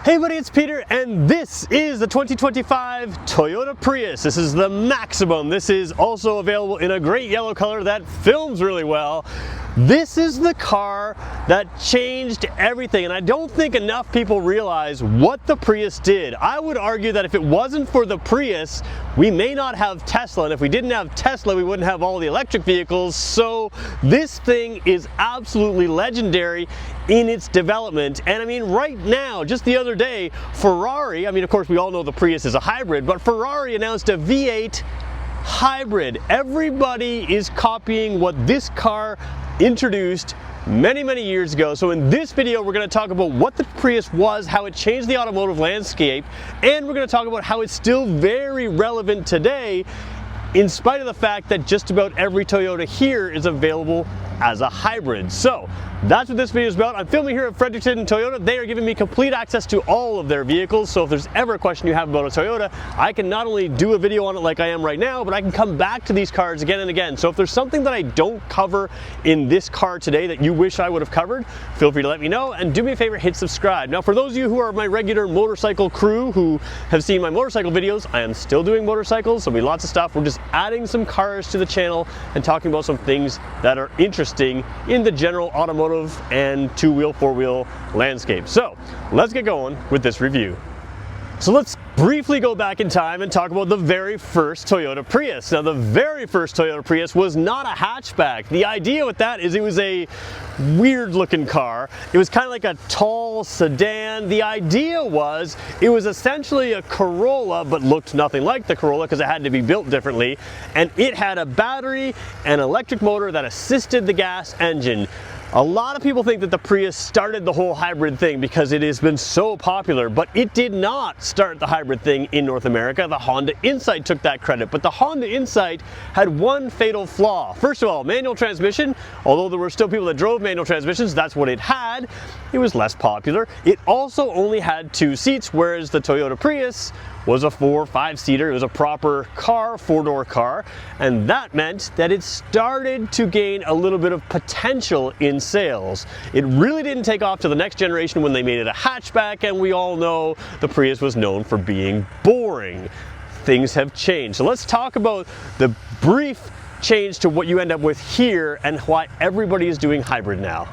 Hey buddy, it's Peter, and this is the 2025 Toyota Prius. This is the Maximum. This is also available in a great yellow color that films really well. This is the car that changed everything, and I don't think enough people realize what the Prius did. I would argue that if it wasn't for the Prius, we may not have Tesla, and if we didn't have Tesla, we wouldn't have all the electric vehicles. So this thing is absolutely legendary in its development. And I mean, right now, just the other day, Ferrari, I mean, of course, we all know the Prius is a hybrid, but Ferrari announced a V8 hybrid. Everybody is copying what this car introduced many years ago. So in this video, we're going to talk about what the Prius was, how it changed the automotive landscape, and we're going to talk about how it's still very relevant today, in spite of the fact that just about every Toyota here is available as a hybrid. So that's what this video is about. I'm filming here at Fredericton Toyota. They are giving me complete access to all of their vehicles. So if there's ever a question you have about a Toyota, I can not only do a video on it like I am right now, but I can come back to these cars again and again. So if there's something that I don't cover in this car today that you wish I would have covered, feel free to let me know, and do me a favor, hit subscribe. Now, for those of you who are my regular motorcycle crew who have seen my motorcycle videos, I am still doing motorcycles. There'll be lots of stuff. We're just adding some cars to the channel and talking about some things that are interesting in the general automotive and two-wheel, four-wheel landscape. So let's get going with this review. So let's briefly go back in time and talk about the very first Toyota Prius. Now, the very first Toyota Prius was not a hatchback. The idea with that is it was a weird looking car. It was kind of like a tall sedan. The idea was it was essentially a Corolla, but looked nothing like the Corolla because it had to be built differently. And it had a battery and electric motor that assisted the gas engine. A lot of people think that the Prius started the whole hybrid thing because it has been so popular, but it did not start the hybrid thing in North America. The Honda Insight took that credit, but the Honda Insight had one fatal flaw. First of all, manual transmission. Although there were still people that drove manual transmissions, that's what it had. It was less popular. It also only had 2 seats, whereas the Toyota Prius was a 4 or 5 seater. It was a proper car, 4-door car, and that meant that it started to gain a little bit of potential in sales. It really didn't take off to the next generation when they made it a hatchback, and we all know the Prius was known for being boring. Things have changed. So let's talk about the brief change to what you end up with here and why everybody is doing hybrid now.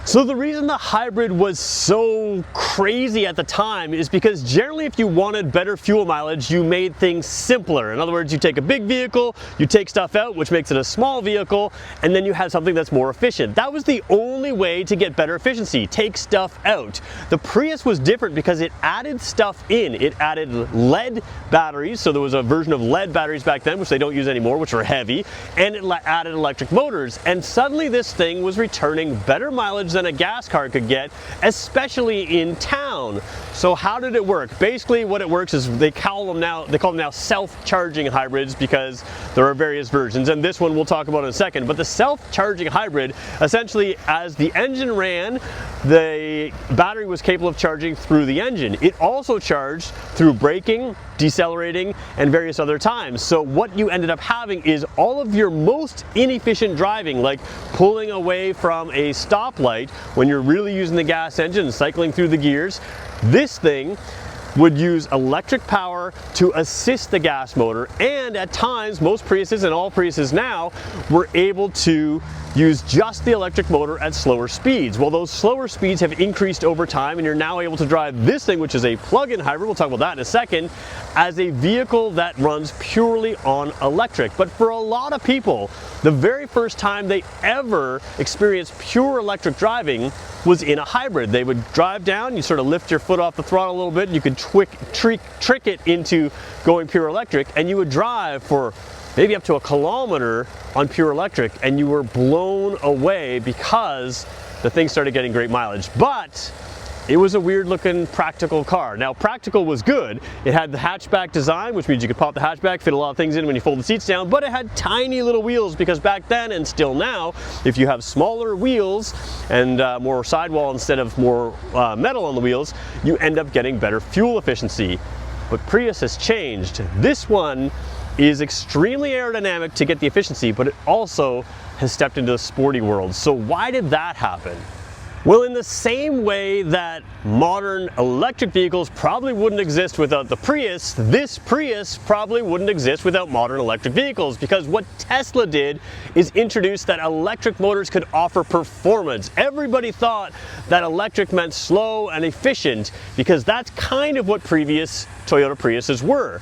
So the reason the hybrid was so crazy at the time is because generally if you wanted better fuel mileage, you made things simpler. In other words, you take a big vehicle, you take stuff out, which makes it a small vehicle, and then you have something that's more efficient. That was the only way to get better efficiency, take stuff out. The Prius was different because it added stuff in. It added lead batteries, so there was a version of lead batteries back then, which they don't use anymore, which are heavy, and it added electric motors. And suddenly this thing was returning better mileage than a gas car could get, especially in town. So how did it work? Basically what it works is they call them now self-charging hybrids because there are various versions, and this one we'll talk about in a second. But the self-charging hybrid, essentially as the engine ran, the battery was capable of charging through the engine. It also charged through braking, decelerating, and various other times. So what you ended up having is all of your most inefficient driving, like pulling away from a stoplight when you're really using the gas engine and cycling through the gears. This thing would use electric power to assist the gas motor, and at times, most Priuses and all Priuses now were able to use just the electric motor at slower speeds. Well, those slower speeds have increased over time, and you're now able to drive this thing, which is a plug-in hybrid, we'll talk about that in a second, as a vehicle that runs purely on electric. But for a lot of people, the very first time they ever experienced pure electric driving was in a hybrid. They would drive down, you sort of lift your foot off the throttle a little bit, you could trick it into going pure electric, and you would drive for maybe up to a kilometer on pure electric, and you were blown away because the thing started getting great mileage. But it was a weird looking practical car. Now, practical was good. It had the hatchback design, which means you could pop the hatchback, fit a lot of things in when you fold the seats down, but it had tiny little wheels because back then, and still now, if you have smaller wheels and more sidewall instead of more metal on the wheels, you end up getting better fuel efficiency. But Prius has changed. This one is extremely aerodynamic to get the efficiency, but it also has stepped into the sporty world. So why did that happen? Well, in the same way that modern electric vehicles probably wouldn't exist without the Prius, this Prius probably wouldn't exist without modern electric vehicles, because what Tesla did is introduce that electric motors could offer performance. Everybody thought that electric meant slow and efficient, because that's kind of what previous Toyota Priuses were.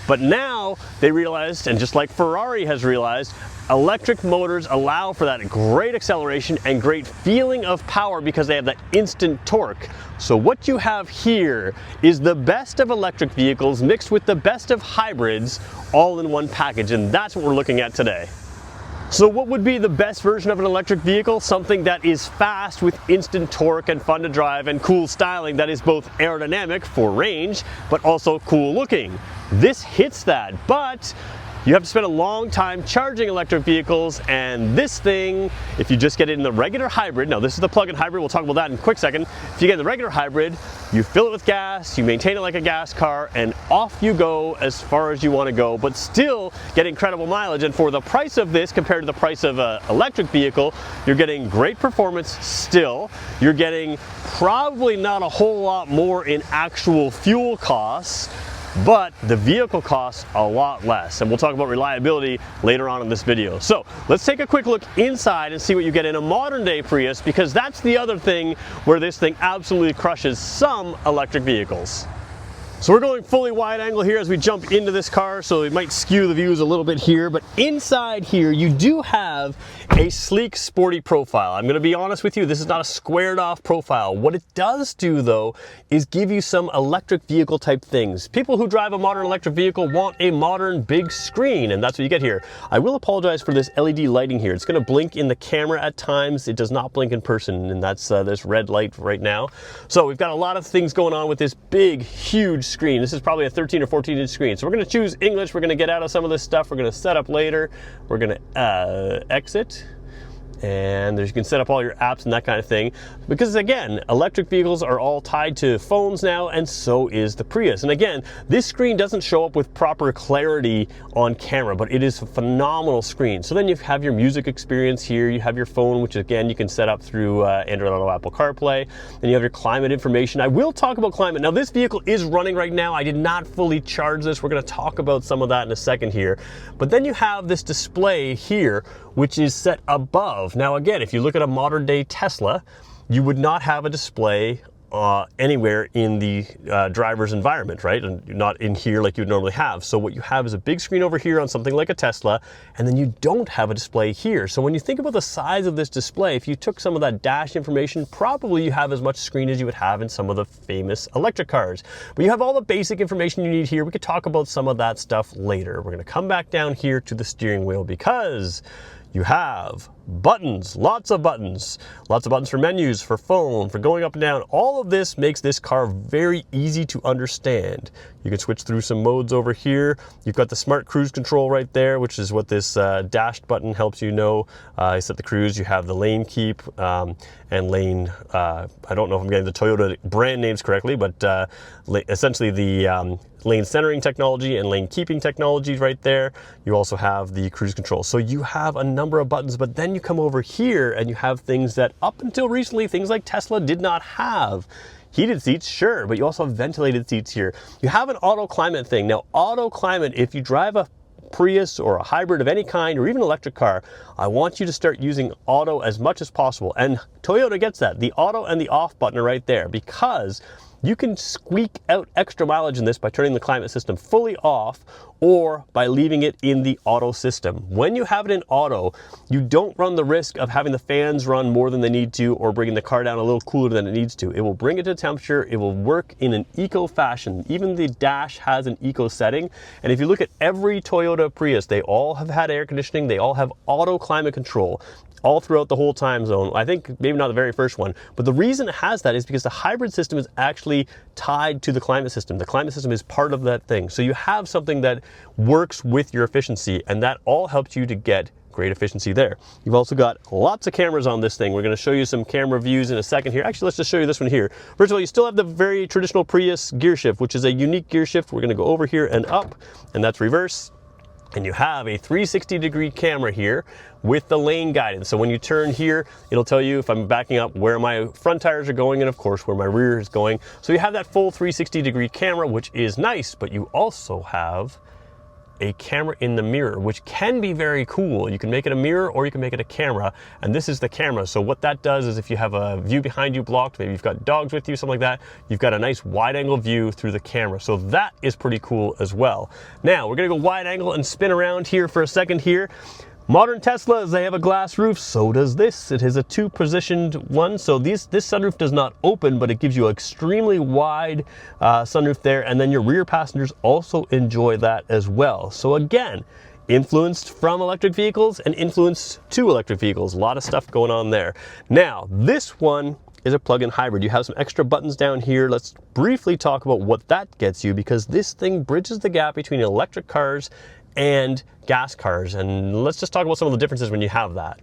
But now they realized, and just like Ferrari has realized, electric motors allow for that great acceleration and great feeling of power because they have that instant torque. So what you have here is the best of electric vehicles mixed with the best of hybrids all in one package, and that's what we're looking at today. So what would be the best version of an electric vehicle? Something that is fast with instant torque and fun to drive and cool styling that is both aerodynamic for range, but also cool looking. This hits that, but you have to spend a long time charging electric vehicles, and this thing, if you just get it in the regular hybrid, now this is the plug-in hybrid, we'll talk about that in a quick second. If you get the regular hybrid, you fill it with gas, you maintain it like a gas car, and off you go as far as you want to go, but still get incredible mileage. And for the price of this compared to the price of an electric vehicle, you're getting great performance still. You're getting probably not a whole lot more in actual fuel costs, but the vehicle costs a lot less, and we'll talk about reliability later on in this video. So let's take a quick look inside and see what you get in a modern day Prius, because that's the other thing where this thing absolutely crushes some electric vehicles. So we're going fully wide angle here as we jump into this car, so it might skew the views a little bit here, but inside here you do have a sleek, sporty profile. I'm going to be honest with you, this is not a squared off profile. What it does do though is give you some electric vehicle type things. People who drive a modern electric vehicle want a modern big screen, and that's what you get here. I will apologize for this LED lighting here. It's going to blink in the camera at times. It does not blink in person, and that's this red light right now. So we've got a lot of things going on with this big, huge screen. This is probably a 13 or 14 inch screen. So we're going to choose English. We're going to get out of some of this stuff. We're going to set up later. We're going to exit. And you can set up all your apps and that kind of thing. Because again, electric vehicles are all tied to phones now, and so is the Prius. And again, this screen doesn't show up with proper clarity on camera, but it is a phenomenal screen. So then you have your music experience here. You have your phone, which again, you can set up through Android Auto, Apple CarPlay. Then you have your climate information. I will talk about climate. Now this vehicle is running right now. I did not fully charge this. We're going to talk about some of that in a second here. But then you have this display here, which is set above. Now again, if you look at a modern day Tesla, you would not have a display anywhere in the driver's environment, right? And not in here like you would normally have. So what you have is a big screen over here on something like a Tesla, and then you don't have a display here. So when you think about the size of this display, if you took some of that dash information, probably you have as much screen as you would have in some of the famous electric cars. But you have all the basic information you need here. We could talk about some of that stuff later. We're gonna come back down here to the steering wheel because you have buttons, lots of buttons for menus, for phone, for going up and down. All of this makes this car very easy to understand. You can switch through some modes over here. You've got the smart cruise control right there, which is what this dashed button helps you know. You set the cruise, you have the lane keep and lane, I don't know if I'm getting the Toyota brand names correctly, but essentially the lane centering technology and lane keeping technology right there. You also have the cruise control. So you have a number of buttons, but then you come over here and you have things that up until recently, things like Tesla did not have. Heated seats, sure, but you also have ventilated seats here. You have an auto climate thing. Now, auto climate, if you drive a Prius or a hybrid of any kind, or even an electric car, I want you to start using auto as much as possible. And Toyota gets that. The auto and the off button are right there, because you can squeak out extra mileage in this by turning the climate system fully off or by leaving it in the auto system. When you have it in auto, you don't run the risk of having the fans run more than they need to or bringing the car down a little cooler than it needs to. It will bring it to temperature. It will work in an eco fashion. Even the dash has an eco setting. And if you look at every Toyota Prius, they all have had air conditioning. They all have auto climate control all throughout the whole time zone. I think maybe not the very first one, but the reason it has that is because the hybrid system is actually tied to the climate system. The climate system is part of that thing. So you have something that works with your efficiency, and that all helps you to get great efficiency there. You've also got lots of cameras on this thing. We're going to show you some camera views in a second here. Actually, let's just show you this one here. First of all, you still have the very traditional Prius gear shift, which is a unique gear shift. We're going to go over here and up, and that's reverse. And you have a 360-degree camera here with the lane guidance. So when you turn here, it'll tell you if I'm backing up where my front tires are going and of course where my rear is going. So you have that full 360-degree camera, which is nice, but you also have a camera in the mirror, which can be very cool. You can make it a mirror or you can make it a camera, and this is the camera. So what that does is if you have a view behind you blocked, maybe you've got dogs with you, something like that, you've got a nice wide angle view through the camera. So that is pretty cool as well. Now we're gonna go wide angle and spin around here for a second here. Modern Teslas, they have a glass roof, so does this. It is a two-positioned one, so this sunroof does not open, but it gives you an extremely wide sunroof there, and then your rear passengers also enjoy that as well. So again, influenced from electric vehicles and influenced to electric vehicles. A lot of stuff going on there. Now, this one is a plug-in hybrid. You have some extra buttons down here. Let's briefly talk about what that gets you, because this thing bridges the gap between electric cars and gas cars, and let's just talk about some of the differences when you have that.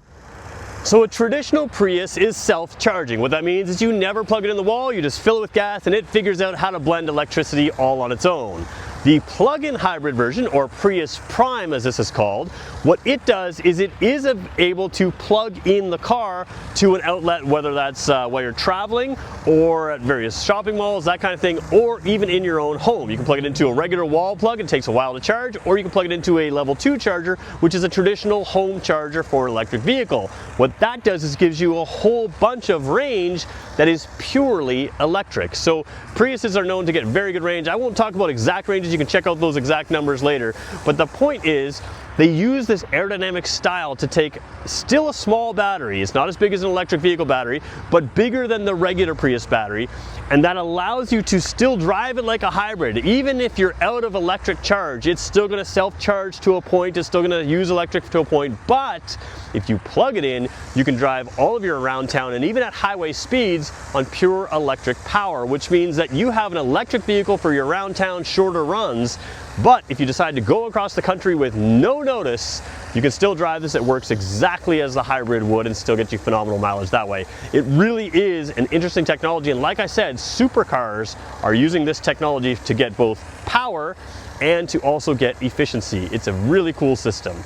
So a traditional Prius is self-charging. What that means is you never plug it in the wall, you just fill it with gas and it figures out how to blend electricity all on its own. The plug-in hybrid version, or Prius Prime as this is called, what it does is it is able to plug in the car to an outlet, whether that's while you're traveling or at various shopping malls, that kind of thing, or even in your own home. You can plug it into a regular wall plug, it takes a while to charge, or you can plug it into a level 2 charger, which is a traditional home charger for an electric vehicle. What that does is gives you a whole bunch of range that is purely electric. So Priuses are known to get very good range. I won't talk about exact ranges, you can check out those exact numbers later, but the point is they use this aerodynamic style to take still a small battery. It's not as big as an electric vehicle battery, but bigger than the regular Prius battery, and that allows you to still drive it like a hybrid. Even if you're out of electric charge, it's still going to self-charge to a point, it's still going to use electric to a point, but if you plug it in, you can drive all of your around town and even at highway speeds on pure electric power, which means that you have an electric vehicle for your around town shorter runs. But if you decide to go across the country with no notice, you can still drive this. It works exactly as the hybrid would and still get you phenomenal mileage that way. It really is an interesting technology, and like I said, supercars are using this technology to get both power and to also get efficiency. It's a really cool system.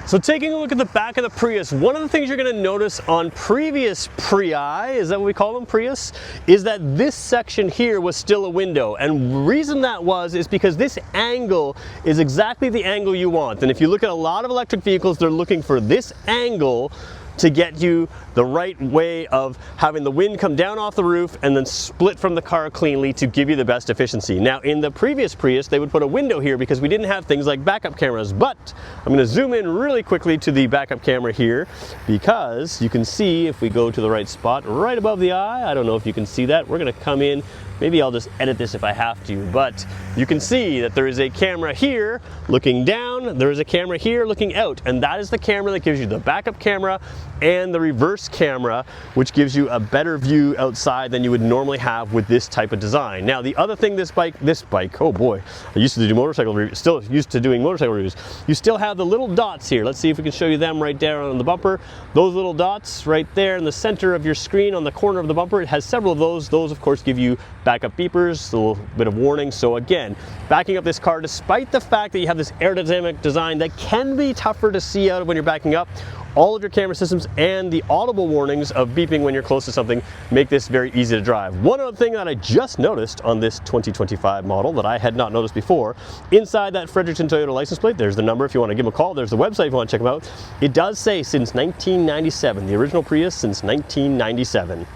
So taking a look at the back of the Prius, one of the things you're going to notice on previous Prii, is that what we call them, Prius, is that this section here was still a window. And the reason that was is because this angle is exactly the angle you want. And if you look at a lot of electric vehicles, they're looking for this angle to get you the right way of having the wind come down off the roof and then split from the car cleanly to give you the best efficiency. Now in the previous Prius, they would put a window here because we didn't have things like backup cameras, but I'm going to zoom in really quickly to the backup camera here, because you can see if we go to the right spot right above the eye, I don't know if you can see that, we're going to come in, maybe I'll just edit this if I have to, but you can see that there is a camera here looking down, there is a camera here looking out, and that is the camera that gives you the backup camera and the reverse camera, which gives you a better view outside than you would normally have with this type of design. Now the other thing this bike, oh boy, I used to do motorcycle reviews, still used to doing motorcycle reviews, you still have the little dots here. Let's see if we can show you them right there on the bumper. Those little dots right there in the center of your screen on the corner of the bumper, it has several of those. Those of course give you backup beepers, a little bit of warning. So again, backing up this car, despite the fact that you have this aerodynamic design that can be tougher to see out of when you're backing up, all of your camera systems and the audible warnings of beeping when you're close to something make this very easy to drive. One other thing that I just noticed on this 2025 model that I had not noticed before, inside that Fredericton Toyota license plate, there's the number if you want to give them a call, there's the website if you want to check them out, it does say since 1997, the original Prius since 1997.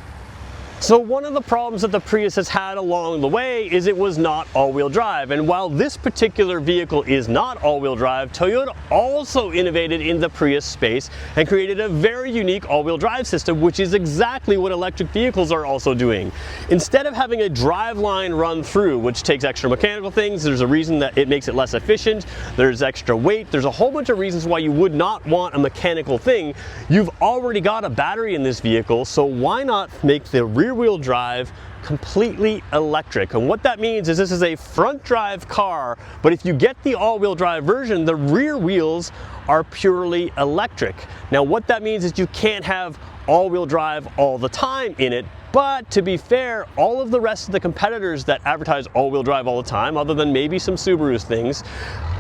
So one of the problems that the Prius has had along the way is it was not all-wheel drive, and while this particular vehicle is not all-wheel drive, Toyota also innovated in the Prius space and created a very unique all-wheel drive system, which is exactly what electric vehicles are also doing. Instead of having a drive line run through, which takes extra mechanical things, there's a reason that it makes it less efficient, there's extra weight, there's a whole bunch of reasons why you would not want a mechanical thing. You've already got a battery in this vehicle, so why not make the rear-wheel drive completely electric? And what that means is this is a front drive car, but if you get the all-wheel drive version, the rear wheels are purely electric. Now what that means is you can't have all-wheel drive all the time in it, But to be fair, all of the rest of the competitors that advertise all-wheel drive all the time, other than maybe some Subaru's things,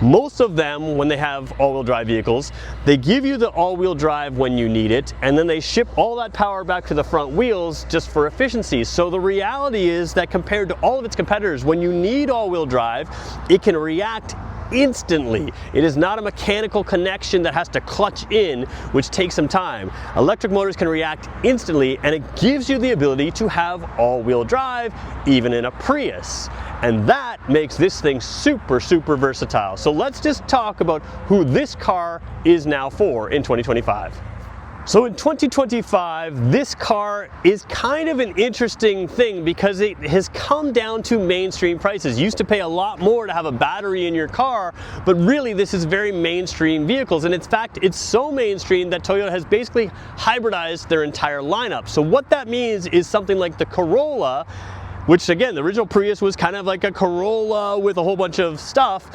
most of them, when they have all-wheel drive vehicles, they give you the all-wheel drive when you need it, and then they ship all that power back to the front wheels just for efficiency. So the reality is that compared to all of its competitors, when you need all-wheel drive, it can react instantly. It is not a mechanical connection that has to clutch in, which takes some time. Electric motors can react instantly, and it gives you the ability to have all-wheel drive even in a Prius. And that makes this thing super, super versatile. So let's just talk about who this car is now for in 2025. So in 2025, this car is kind of an interesting thing because it has come down to mainstream prices. You used to pay a lot more to have a battery in your car, but really this is very mainstream vehicles. And in fact, it's so mainstream that Toyota has basically hybridized their entire lineup. So what that means is something like the Corolla, which again, the original Prius was kind of like a Corolla with a whole bunch of stuff.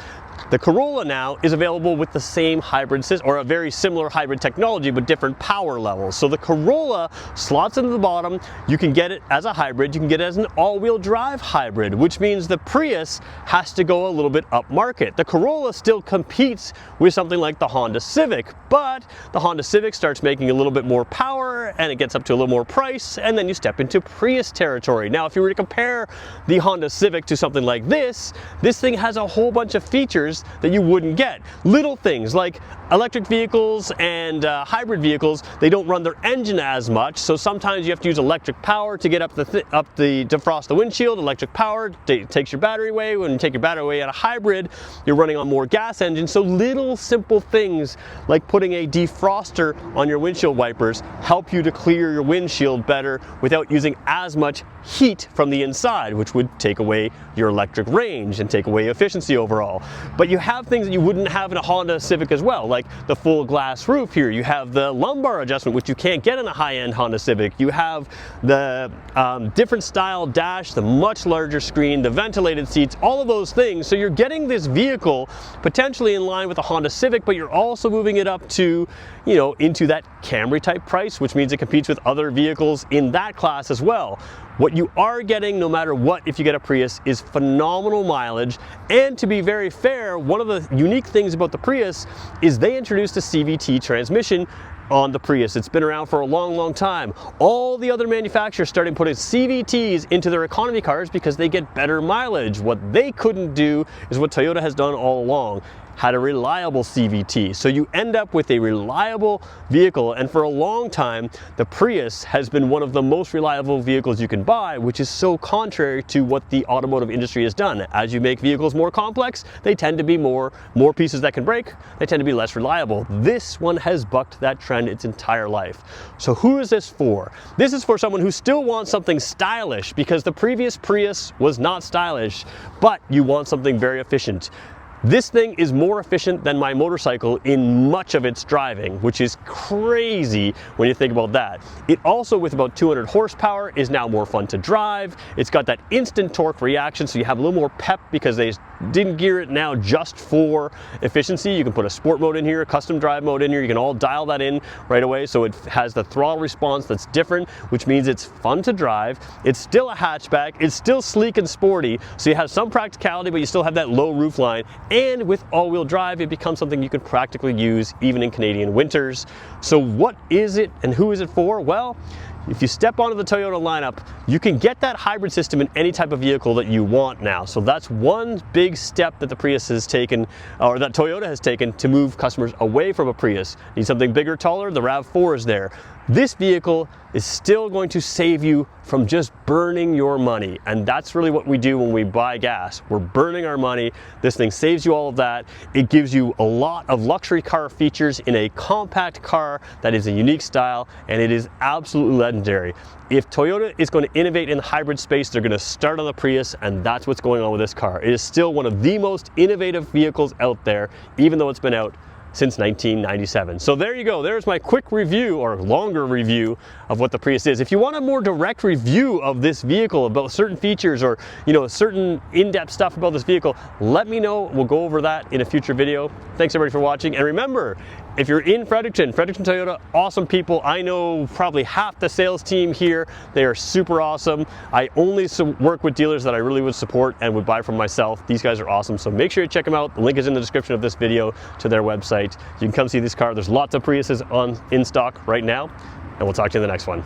The Corolla now is available with the same hybrid system, or a very similar hybrid technology, but different power levels. So the Corolla slots into the bottom. You can get it as a hybrid, you can get it as an all-wheel drive hybrid, which means the Prius has to go a little bit up market. The Corolla still competes with something like the Honda Civic, but the Honda Civic starts making a little bit more power and it gets up to a little more price, and then you step into Prius territory. Now, if you were to compare the Honda Civic to something like this thing has a whole bunch of features that you wouldn't get. Little things like electric vehicles and hybrid vehicles, they don't run their engine as much, so sometimes you have to use electric power to get up the defrost the windshield. Electric power takes your battery away. When you take your battery away at a hybrid, you're running on more gas engine. So little simple things like putting a defroster on your windshield wipers help you to clear your windshield better without using as much heat from the inside, which would take away your electric range and take away efficiency overall. But you have things that you wouldn't have in a Honda Civic as well, like the full glass roof here. You have the lumbar adjustment, which you can't get in a high-end Honda Civic. You have the different style dash, the much larger screen, the ventilated seats, all of those things. So you're getting this vehicle potentially in line with a Honda Civic, but you're also moving it up to, you know, into that Camry type price, which means it competes with other vehicles in that class as well. What you are getting, no matter what, if you get a Prius, is phenomenal mileage. And to be very fair, one of the unique things about the Prius is they introduced a CVT transmission on the Prius. It's been around for a long, long time. All the other manufacturers started putting CVTs into their economy cars because they get better mileage. What they couldn't do is what Toyota has done all along. Had a reliable CVT. So you end up with a reliable vehicle, and for a long time the Prius has been one of the most reliable vehicles you can buy, which is so contrary to what the automotive industry has done. As you make vehicles more complex, they tend to be more pieces that can break, they tend to be less reliable. This one has bucked that trend its entire life. So who is this for? This is for someone who still wants something stylish, because the previous Prius was not stylish, but you want something very efficient. This thing is more efficient than my motorcycle in much of its driving, which is crazy when you think about that. It also, with about 200 horsepower, is now more fun to drive. It's got that instant torque reaction, so you have a little more pep because they didn't gear it now just for efficiency. You can put a sport mode in here, a custom drive mode in here. You can all dial that in right away, so it has the throttle response that's different, which means it's fun to drive. It's still a hatchback. It's still sleek and sporty, so you have some practicality, but you still have that low roof line. And with all-wheel drive, it becomes something you can practically use even in Canadian winters. So what is it and who is it for? Well, if you step onto the Toyota lineup, you can get that hybrid system in any type of vehicle that you want now. So that's one big step that the Prius has taken, or that Toyota has taken, to move customers away from a Prius. Need something bigger, taller? The RAV4 is there. This vehicle is still going to save you from just burning your money. And that's really what we do when we buy gas. We're burning our money. This thing saves you all of that. It gives you a lot of luxury car features in a compact car that is a unique style, and it is absolutely legendary. If Toyota is going to innovate in the hybrid space, they're going to start on the Prius, and that's what's going on with this car. It is still one of the most innovative vehicles out there, even though it's been out since 1997. So there you go. There's my quick review, or longer review, of what the Prius is. If you want a more direct review of this vehicle, about certain features, or certain in-depth stuff about this vehicle, let me know. We'll go over that in a future video. Thanks everybody for watching, and remember, if you're in Fredericton Toyota, awesome people. I know probably half the sales team here. They are super awesome. I only work with dealers that I really would support and would buy from myself. These guys are awesome, so make sure you check them out. The link is in the description of this video to their website. You can come see this car. There's lots of Priuses in stock right now, and we'll talk to you in the next one.